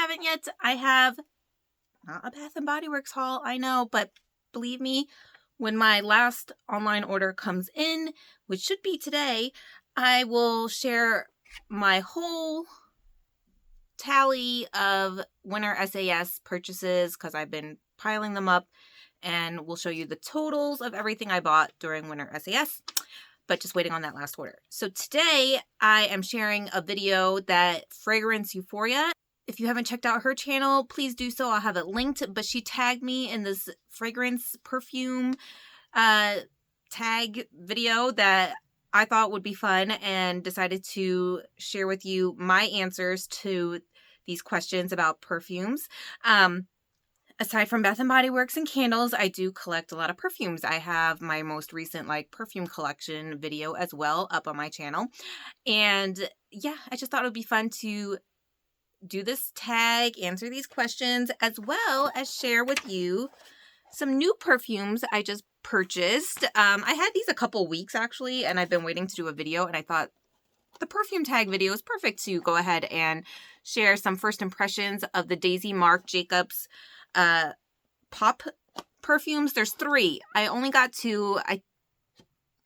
haven't yet, I have not a Bath & Body Works haul, I know, but believe me, when my last online order comes in, which should be today, I will share my whole tally of winter SAS purchases because I've been piling them up, and we'll show you the totals of everything I bought during winter SAS, but just waiting on that last order. So today I am sharing a video that Fragrance Euphoria, if you haven't checked out her channel, please do so. I'll have it linked, but she tagged me in this fragrance perfume tag video that I thought would be fun, and decided to share with you my answers to these questions about perfumes. Aside from Bath & Body Works and candles, I do collect a lot of perfumes. I have my most recent perfume collection video as well up on my channel. And yeah, I just thought it would be fun to do this tag, answer these questions, as well as share with you some new perfumes I just purchased. I had these a couple weeks actually, and I've been waiting to do a video, and I thought the perfume tag video is perfect to go ahead and share some first impressions of the Daisy Marc Jacobs pop perfumes. There's 3. I only got 2. I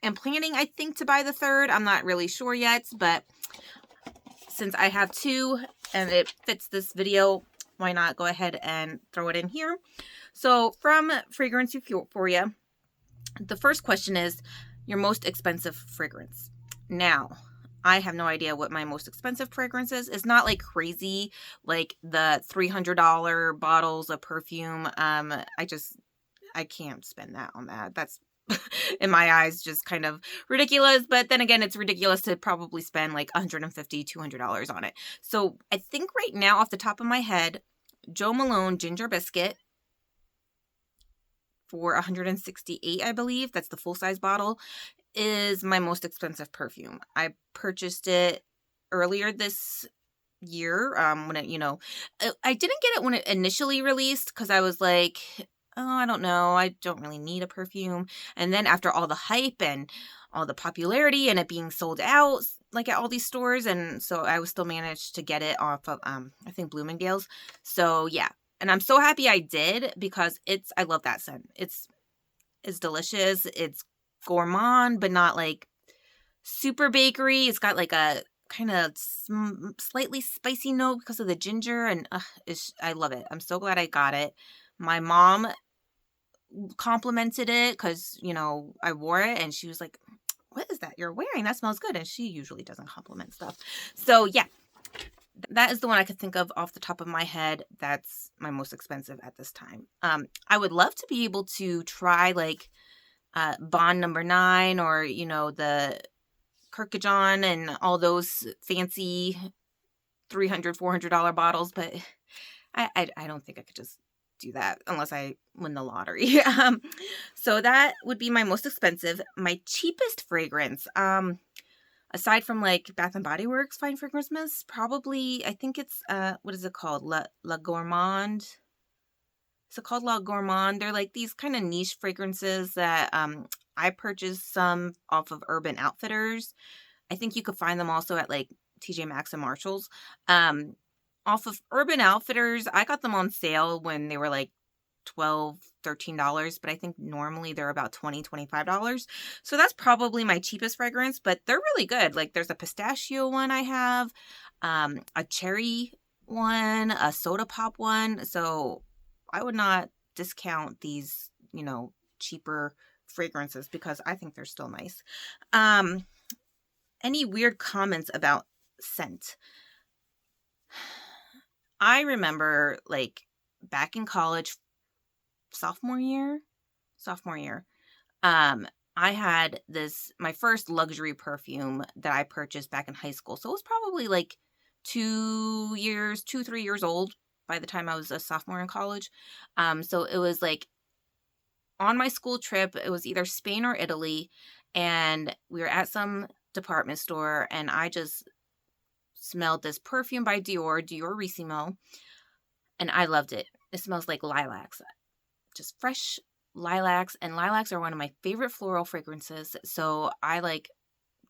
am planning, I think, to buy the 3rd. I'm not really sure yet, but since I have 2 and it fits this video, why not go ahead and throw it in here? So from Fragrance Euphoria, the first question is your most expensive fragrance. Now, I have no idea what my most expensive fragrance is. It's not like crazy, like the $300 bottles of perfume. I can't spend that on that. That's in my eyes just kind of ridiculous. But then again, it's ridiculous to probably spend like $150, $200 on it. So I think right now off the top of my head, Jo Malone Ginger Biscuit for $168, I believe. That's the full-size bottle, is my most expensive perfume. I purchased it earlier this year, when it, I didn't get it when it initially released because I was like, oh, I don't know, I don't really need a perfume. And then after all the hype and all the popularity and it being sold out, like at all these stores, and so I was still managed to get it off of, I think Bloomingdale's. So yeah, and I'm so happy I did because I love that scent. It's delicious. It's gourmand, but not like super bakery. It's got like a kind of slightly spicy note because of the ginger, and I love it. I'm so glad I got it. My mom complimented it because, I wore it, and she was like, what is that you're wearing? That smells good. And she usually doesn't compliment stuff. So yeah, that is the one I could think of off the top of my head. That's my most expensive at this time. I would love to be able to try Bond Number 9 or, the Kirkajon and all those fancy $300, $400 bottles, but I don't think I could just do that unless I win the lottery. So that would be my most expensive. My cheapest fragrance, aside from Bath & Body Works Fine Fragrance Mist, probably, I think it's, what is it called? La Gourmand. Is it called La Gourmand? They're these kind of niche fragrances that I purchased some off of Urban Outfitters. I think you could find them also at TJ Maxx and Marshall's. Off of Urban Outfitters, I got them on sale when they were $12, $13, but I think normally they're about $20, $25. So that's probably my cheapest fragrance, but they're really good. There's a pistachio one I have, a cherry one, a soda pop one. So I would not discount these, cheaper fragrances because I think they're still nice. Any weird comments about scent? I remember back in college, sophomore year, I had my first luxury perfume that I purchased back in high school. So it was probably 3 years old by the time I was a sophomore in college. So it was on my school trip. It was either Spain or Italy, and we were at some department store, and I just smelled this perfume by Dior Rissimo, and I loved it. It smells like lilacs, just fresh lilacs, and lilacs are one of my favorite floral fragrances. So I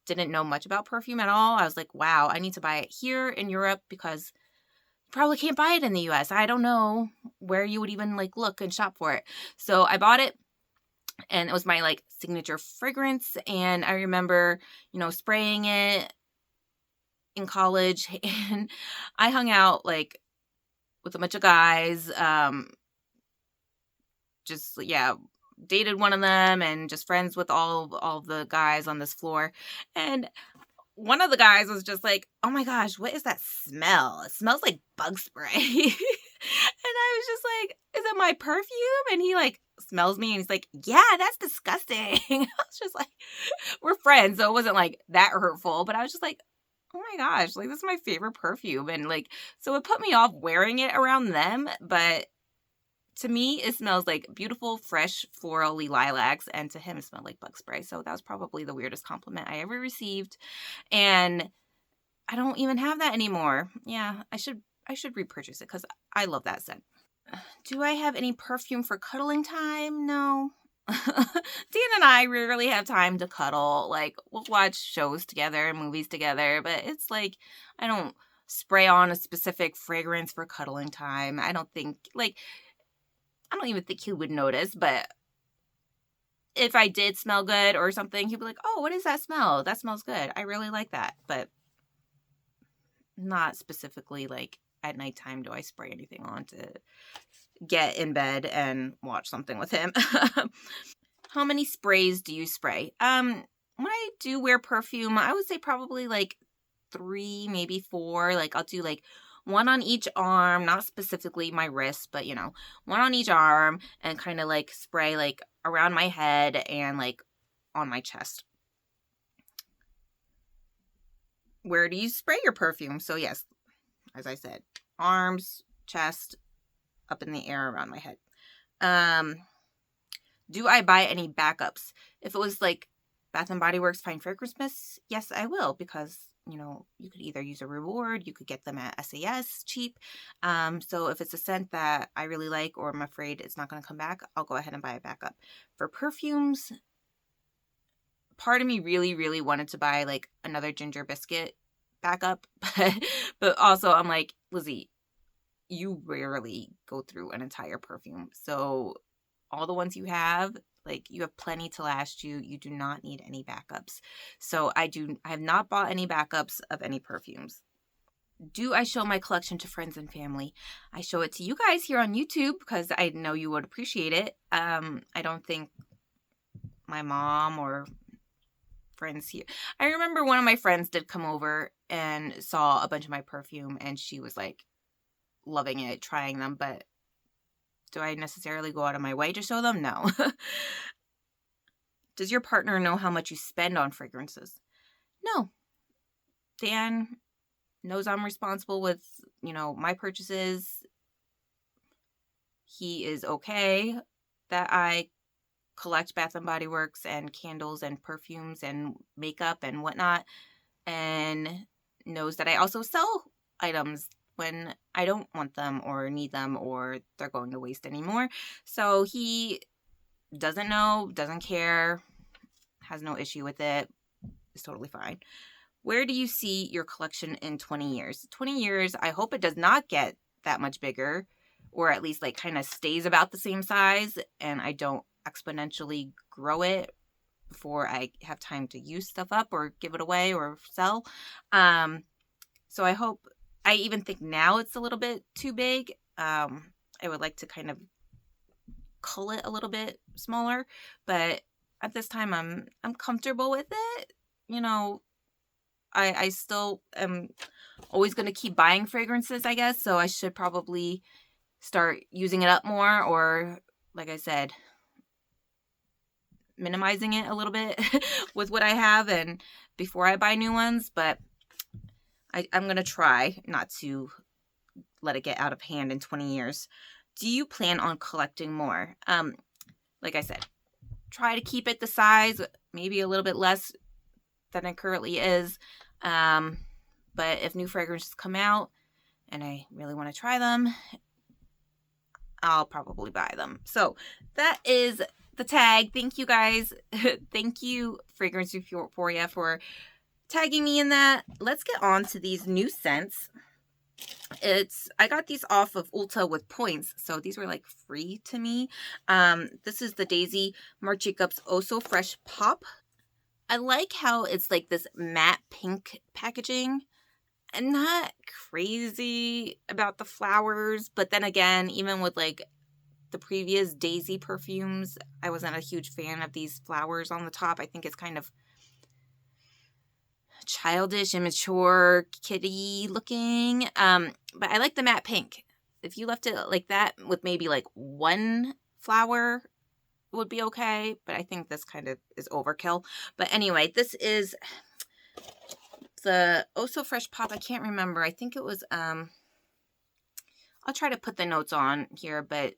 didn't know much about perfume at all. I was like, wow, I need to buy it here in Europe because probably can't buy it in the US. I don't know where you would even like look and shop for it. So I bought it, and it was my like signature fragrance. And I remember, spraying it in college, and I hung out like with a bunch of guys. Just, yeah, dated one of them and just friends with all the guys on this floor. And one of the guys was just like, "Oh my gosh, what is that smell? It smells like bug spray." And I was just like, "Is it my perfume?" And he like smells me and he's like, "Yeah, that's disgusting." I was just like, we're friends, so it wasn't like that hurtful, but I was just like, "Oh my gosh, like this is my favorite perfume." And like, so it put me off wearing it around them, but to me, it smells like beautiful, fresh, florally lilacs, and to him, it smelled like bug spray. So that was probably the weirdest compliment I ever received, and I don't even have that anymore. Yeah, I should repurchase it because I love that scent. Do I have any perfume for cuddling time? No. Dan and I rarely have time to cuddle. Like, we'll watch shows together, movies together, but it's like I don't spray on a specific fragrance for cuddling time. I don't even think he would notice, but if I did smell good or something, he'd be like, "Oh, what is that smell? That smells good. I really like that." But not specifically like at nighttime do I spray anything on to get in bed and watch something with him. How many sprays do you spray? When I do wear perfume, I would say probably like 3, maybe 4. Like I'll do like one on each arm, not specifically my wrist, but one on each arm, and kind of like spray like around my head and like on my chest. Where do you spray your perfume? So yes, as I said, arms, chest, up in the air around my head. Do I buy any backups? If it was like Bath and Body Works Fine Fragrance Mists, yes, I will, because you could either use a reward, you could get them at SAS cheap. So if it's a scent that I really like or I'm afraid it's not going to come back, I'll go ahead and buy a backup. For perfumes, part of me really, really wanted to buy like another ginger biscuit backup, but also I'm like, Lizzie, you rarely go through an entire perfume. So all the ones you have, like, you have plenty to last you. You do not need any backups. So I have not bought any backups of any perfumes. Do I show my collection to friends and family? I show it to you guys here on YouTube because I know you would appreciate it. I don't think my mom or friends here. I remember one of my friends did come over and saw a bunch of my perfume, and she was like loving it, trying them, but do I necessarily go out of my way to show them? No. Does your partner know how much you spend on fragrances? No. Dan knows I'm responsible with, my purchases. He is okay that I collect Bath and Body Works and candles and perfumes and makeup and whatnot, and knows that I also sell items when I don't want them or need them or they're going to waste anymore. So he doesn't know, doesn't care, has no issue with it. It's totally fine. Where do you see your collection in 20 years? 20 years, I hope it does not get that much bigger, or at least like kind of stays about the same size and I don't exponentially grow it before I have time to use stuff up or give it away or sell. So I even think now it's a little bit too big. I would like to kind of cull it a little bit smaller, but at this time I'm comfortable with it. I still am always going to keep buying fragrances, I guess, so I should probably start using it up more, or like I said, minimizing it a little bit with what I have and before I buy new ones, but I'm going to try not to let it get out of hand in 20 years. Do you plan on collecting more? Like I said, try to keep it the size, maybe a little bit less than it currently is. But if new fragrances come out and I really want to try them, I'll probably buy them. So that is the tag. Thank you guys. Thank you, Fragrance Euphoria, for tagging me in that. Let's get on to these new scents. I got these off of Ulta with points, so these were like free to me. This is the Daisy Marc Jacobs Oh So Fresh Pop. I like how it's like this matte pink packaging. I'm not crazy about the flowers, but then again, even with like the previous Daisy perfumes, I wasn't a huge fan of these flowers on the top. I think it's kind of childish, immature, kitty looking. But I like the matte pink. If you left it like that with maybe like one flower would be okay, but I think this kind of is overkill. But anyway, this is the Oh So Fresh Pop. I can't remember. I think it was I'll try to put the notes on here, but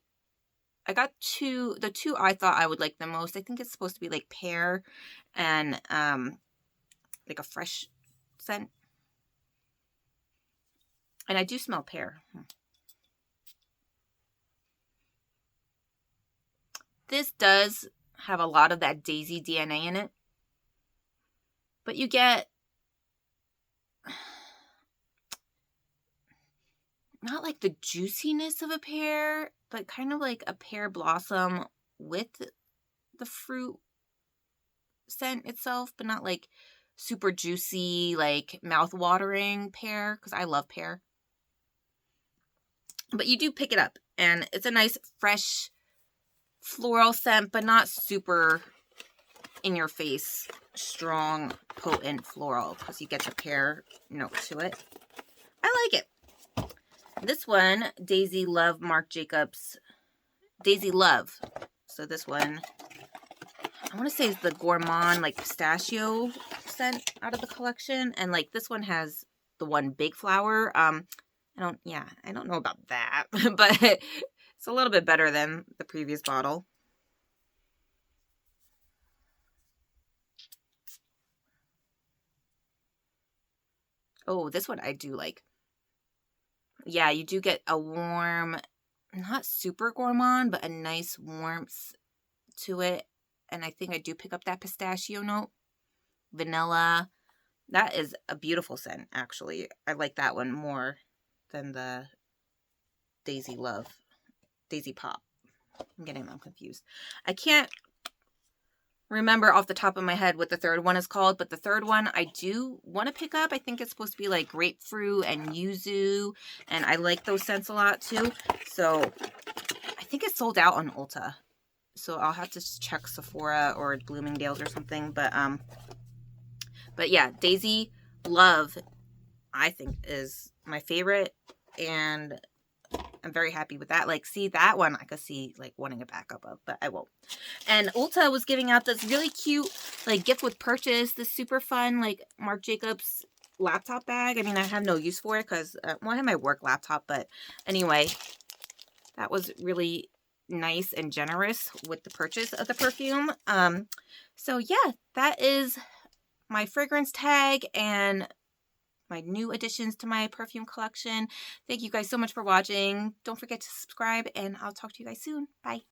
I got the two I thought I would like the most. I think it's supposed to be like pear and like a fresh scent. And I do smell pear. This does have a lot of that Daisy DNA in it. But you get not like the juiciness of a pear, but kind of like a pear blossom with the fruit scent itself, but not like super juicy, like mouth-watering pear, because I love pear. But you do pick it up, and it's a nice, fresh, floral scent, but not super in-your-face, strong, potent floral, because you get the pear note to it. I like it. This one, Daisy Love Marc Jacobs. Daisy Love. So this one, I want to say it's the gourmand, like pistachio scent out of the collection. And like this one has the one big flower. I don't know about that, but it's a little bit better than the previous bottle. Oh, this one I do like. Yeah, you do get a warm, not super gourmand, but a nice warmth to it. And I think I do pick up that pistachio note. Vanilla. That is a beautiful scent, actually. I like that one more than the Daisy Love. Daisy Pop. I'm getting them confused. I can't remember off the top of my head what the third one is called, but the third one I do want to pick up. I think it's supposed to be like grapefruit and yuzu, and I like those scents a lot too. So I think it's sold out on Ulta. So I'll have to check Sephora or Bloomingdale's or something. But yeah, Daisy Love, I think, is my favorite, and I'm very happy with that. Like, see, that one I could see, like, wanting a backup of, but I won't. And Ulta was giving out this really cute, like, gift with purchase, this super fun, like, Marc Jacobs laptop bag. I mean, I have no use for it because, well, I have my work laptop, but anyway, that was really nice and generous with the purchase of the perfume. So yeah, that is my fragrance tag and my new additions to my perfume collection. Thank you guys so much for watching. Don't forget to subscribe, and I'll talk to you guys soon. Bye.